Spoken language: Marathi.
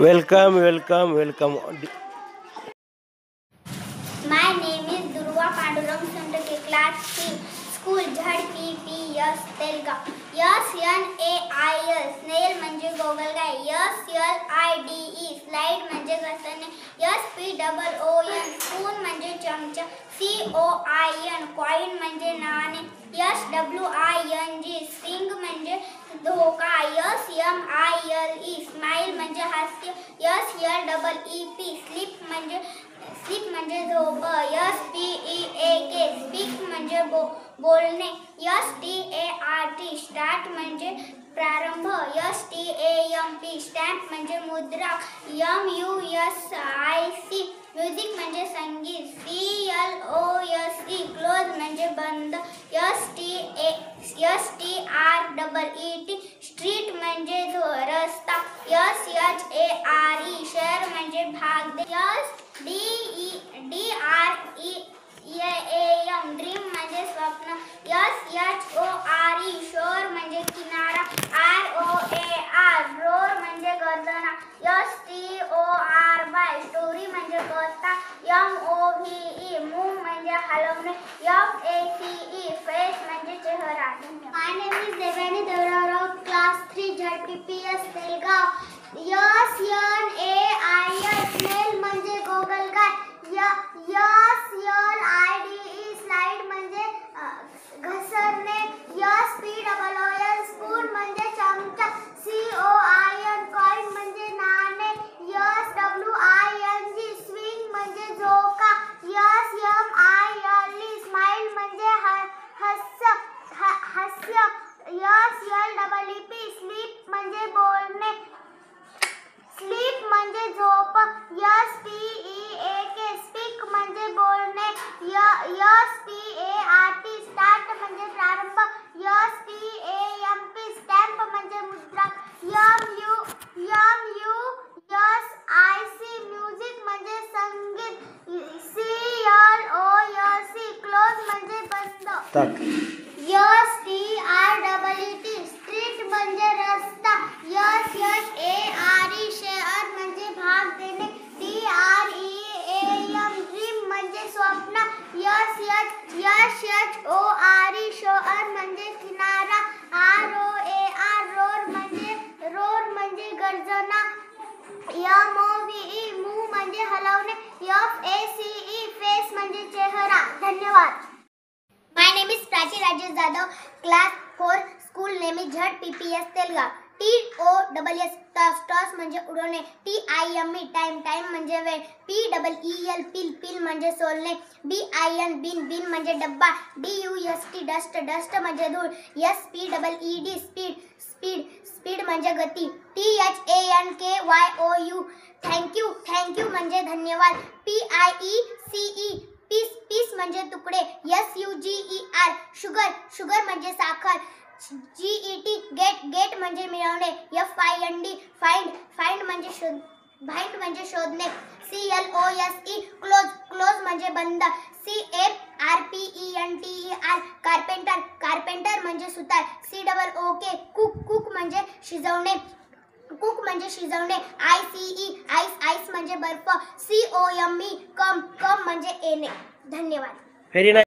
Welcome, welcome, welcome. My name is Durva Pandurang Santake, class 3, school ZPPS Telgaon. SNAIL snail म्हणजे गोगलगाय. SLIDE slide म्हणजे घसरणे. SPOON spoon म्हणजे चमचा. COIN coin म्हणजे नाणे. SWING swing म्हणजे धोका. SMILE smile म्हणजे हास्य. SLEEP sleep म्हणजे झोप. SPEAK speak म्हणजे बोलणे. START start म्हणजे प्रारंभ. STAMP stamp म्हणजे मुद्रा. MUSIC म्युझिक म्हणजे संगीत. CLOSE क्लोज म्हणजे बंद. STREET स्ट्रीट म्हणजे रस्ता. SHARE शहर म्हणजे भाग. DREAM ड्रीम म्हणजे स्वप्न. SHORE शोर म्हणजे किनारा. ROAR रोर म्हणजे गर्जना. STORY स्टोरी म्हणजे कथा. MOVE मूव्ह म्हणजे हलवणे. FACE फेस म्हणजे चेहरा. My name is Devani Devrao, class 3 ZPPS Telgaon. SNAIL snail म्हणजे गोगलगाय. SLIDE slide म्हणजे घसरणे. SPOON spoon म्हणजे चमचा. COIN coin म्हणजे नाणे. SWING swing म्हणजे झोका. SMILE smile म्हणजे हास्य. SLEEP sleep म्हणजे बोलणे. स्लीप म्हणजे झोप. SPEAK स्पीक म्हणजे बोलणे. START स्टार्ट म्हणजे प्रारंभ. STAMP स्टॅम्प म्हणजे मुद्रा. MUSIC म्युझिक म्हणजे संगीत. CLOSE क्लोज म्हणजे बंद. STREET स्ट्रीट म्हणजे रस्ता. SHARE शहर म्हणजे भाग देणे. DREAM ड्रीम म्हणजे स्वप्न. SHORE शहर म्हणजे किनारा. ROAR रोर म्हणजे गर्जना. MOVE मूव्ह म्हणजे हलवणे. FACE फेस म्हणजे चेहरा. धन्यवाद. My name is Prachi Rajesh Jadhav, class 4, school name is ZPPS Telgaon. TOSS toss म्हणजे उडवणे. TIME time म्हणजे वेळ. PEEL पील म्हणजे सोलणे. BIN बिन म्हणजे डब्बा. DUST डस्ट म्हणजे धूळ. SPEED स्पीड म्हणजे गती. THANKYOU थँक्यू म्हणजे धन्यवाद. PIECE पीस म्हणजे तुकडे. SUGER शुगर म्हणजे साखर. GET म्हणजे मिळवणे. FIND फाइंड म्हणजे शोधणे. CLOSE क्लोज म्हणजे बंद. CARPENTER कार्पेंटर म्हणजे सुतार. COOK कुक म्हणजे शिजवणे. ICE आईस म्हणजे बर्फ. COME कम म्हणजे येणे. धन्यवाद. Very nice.